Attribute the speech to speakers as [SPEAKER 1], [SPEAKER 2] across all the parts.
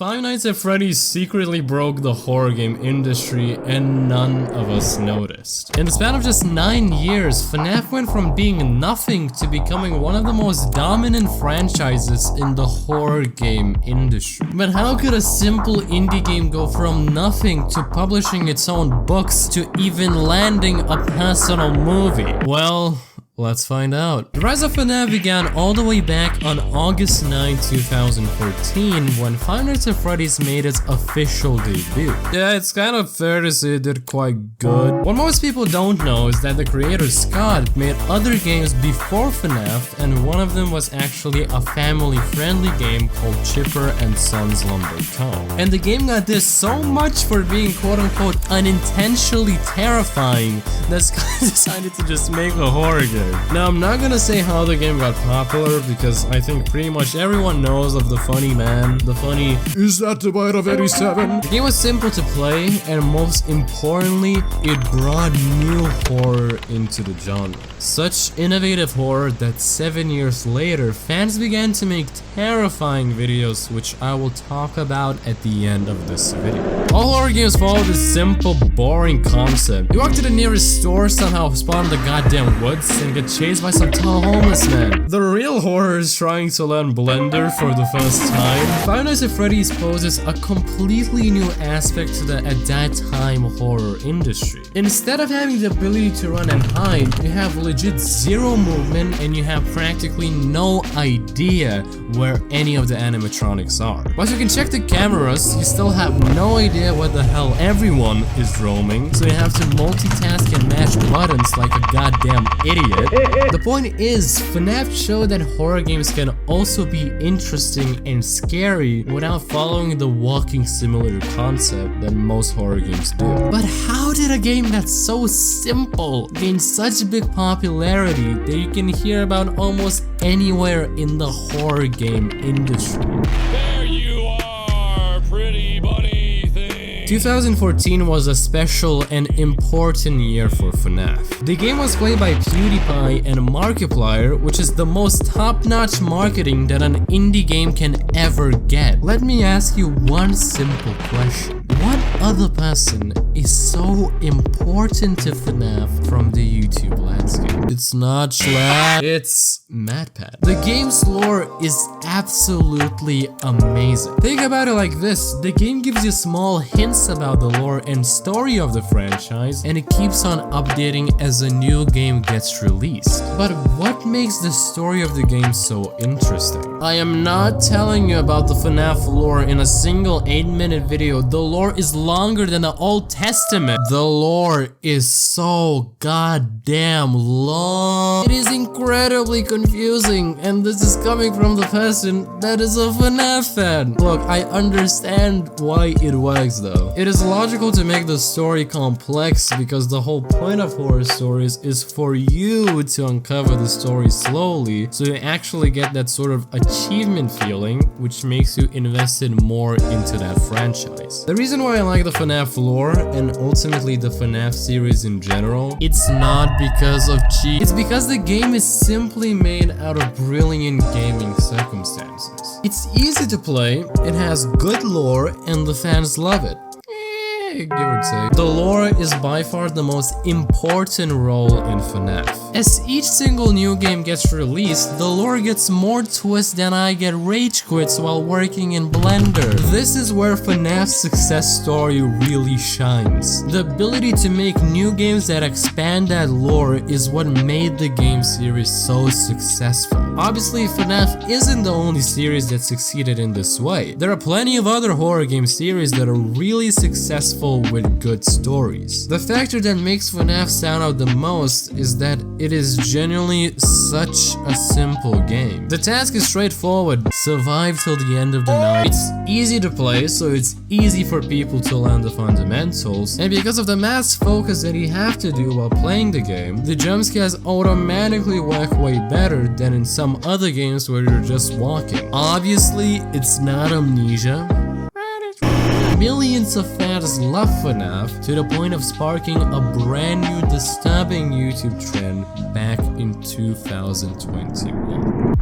[SPEAKER 1] Five Nights at Freddy's secretly broke the horror game industry and none of us noticed. In the span of just 9 years, FNAF went from being nothing to becoming one of the most dominant franchises in the horror game industry. But how could a simple indie game go from nothing to publishing its own books to even landing a personal movie? Well, let's find out. The rise of FNAF began all the way back on August 9, 2014 when Five Nights at Freddy's made its official debut. Yeah, it's kind of fair to say it did quite good. What most people don't know is that the creator Scott made other games before FNAF, and one of them was actually a family-friendly game called Chipper and Sons Lumber Co. And the game got this so much for being quote-unquote unintentionally terrifying that Scott decided to just make a horror game. Now, I'm not gonna say how the game got popular because I think pretty much everyone knows of the funny man, the funny "Is that the bite of 87?" The game was simple to play, and most importantly, it brought new horror into the genre. Such innovative horror that 7 years later, fans began to make terrifying videos, which I will talk about at the end of this video. All horror games follow this simple, boring concept. You walk to the nearest store, somehow spawn in the goddamn woods, and get chased by some tall homeless man. The real horror is trying to learn Blender for the first time. Five Nights at Freddy's poses a completely new aspect to the, at that time, horror industry. Instead of having the ability to run and hide, you have legit zero movement and you have practically no idea where any of the animatronics are. While you can check the cameras, you still have no idea where the hell everyone is roaming, so you have to multitask and mash buttons like a goddamn idiot. The point is, FNAF showed that horror games can also be interesting and scary without following the walking simulator concept that most horror games do. But how did a game that's so simple gain such big popularity that you can hear about almost anywhere in the horror game industry?
[SPEAKER 2] There you are, pretty bunny thing.
[SPEAKER 1] 2014 was a special and important year for FNAF. The game was played by PewDiePie and Markiplier, which is the most top-notch marketing that an indie game can ever get. Let me ask you one simple question. What other person is so important to FNAF from the YouTube landscape? It's not Schlatt, it's MatPat. The game's lore is absolutely amazing. Think about it like this, the game gives you small hints about the lore and story of the franchise, and it keeps on updating as a new game gets released. But what makes the story of the game so interesting? I am not telling you about the FNAF lore in a single 8-minute video. The lore is longer than the Old Testament. The lore is so goddamn long. It is incredibly confusing, and this is coming from the person that is a FNAF fan. Look, I understand why it works though. It is logical to make the story complex because the whole point of horror stories is for you to uncover the story slowly, so you actually get that sort of achievement feeling, which makes you invested more into that franchise. The reason why I like the FNAF lore and ultimately the FNAF series in general, it's not because of cheat, it's because the game is simply made out of brilliant gaming circumstances. It's easy to play, it has good lore, and the fans love it. Give or take. The lore is by far the most important role in FNAF. As each single new game gets released, the lore gets more twists than I get rage quits while working in Blender. This is where FNAF's success story really shines. The ability to make new games that expand that lore is what made the game series so successful. Obviously, FNAF isn't the only series that succeeded in this way. There are plenty of other horror game series that are really successful with good stories. The factor that makes FNAF stand out the most is that it is genuinely such a simple game. The task is straightforward, survive till the end of the night. It's easy to play, so it's easy for people to learn the fundamentals, and because of the mass focus that you have to do while playing the game, the jump scares automatically work way better than in some other games where you're just walking. Obviously, it's not Amnesia. Millions of fans love FNAF to the point of sparking a brand new disturbing YouTube trend back in 2021.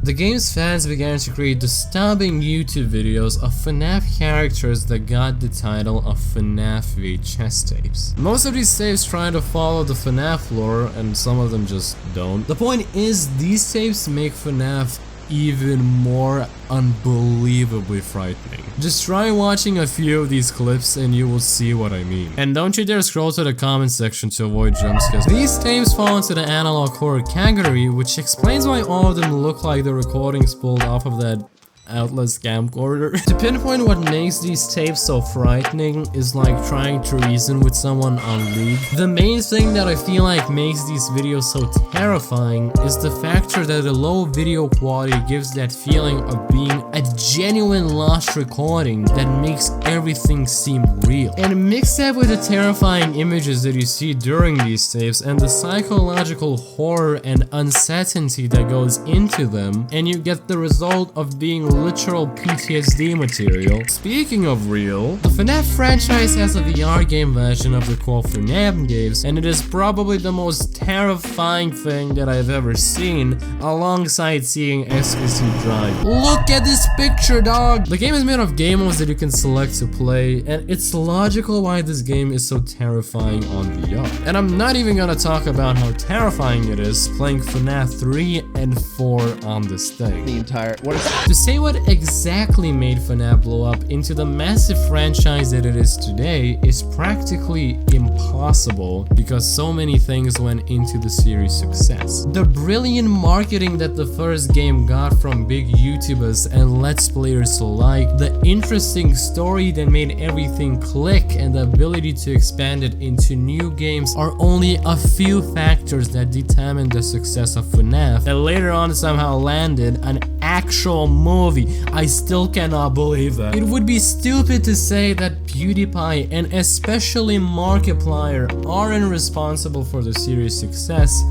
[SPEAKER 1] the game's fans began to create disturbing YouTube videos of FNAF characters that got the title of FNAF VHS tapes. Most of these tapes try to follow the FNAF lore, and some of them just don't. The point is, these tapes make FNAF even more unbelievably frightening. Just try watching a few of these clips and you will see what I mean. And don't you dare scroll to the comment section to avoid jumpscares. These tapes fall into the analog horror category, which explains why all of them look like the recordings pulled off of that Outlast camcorder. To pinpoint what makes these tapes so frightening is like trying to reason with someone on League. The main thing that I feel like makes these videos so terrifying is the factor that the low video quality gives that feeling of being a genuine lost recording that makes everything seem real. And mix that with the terrifying images that you see during these tapes and the psychological horror and uncertainty that goes into them, and you get the result of being literal PTSD material. Speaking of real, the FNAF franchise has a VR game version of the core FNAF games, and it is probably the most terrifying thing that I've ever seen, alongside seeing SPC Drive. Look at this picture, dog! The game is made of game modes that you can select to play, and it's logical why this game is so terrifying on VR. And I'm not even gonna talk about how terrifying it is playing FNAF 3 and 4 on this thing. To say what exactly made FNAF blow up into the massive franchise that it is today is practically impossible because so many things went into the series' success. The brilliant marketing that the first game got from big YouTubers and Let's Players alike, the interesting story that made everything click, and the ability to expand it into new games are only a few factors that determined the success of FNAF, that later on somehow landed an actual movie. I still cannot believe that. It would be stupid to say that PewDiePie and especially Markiplier aren't responsible for the series' success,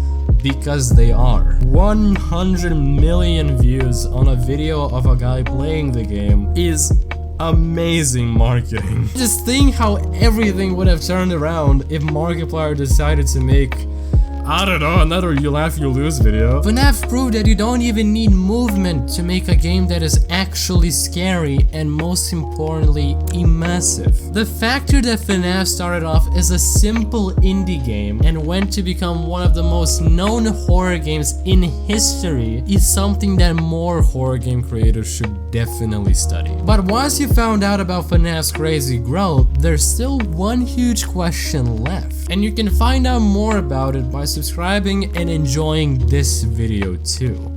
[SPEAKER 1] because they are. 100 million views on a video of a guy playing the game is amazing marketing. Just think how everything would have turned around if Markiplier decided to make, I don't know, another You Laugh You Lose video. FNAF proved that you don't even need movement to make a game that is actually scary and, most importantly, immersive. The factor that FNAF started off as a simple indie game and went to become one of the most known horror games in history is something that more horror game creators should definitely study. But once you found out about FNAF's crazy growth, there's still one huge question left. And you can find out more about it by subscribing and enjoying this video too.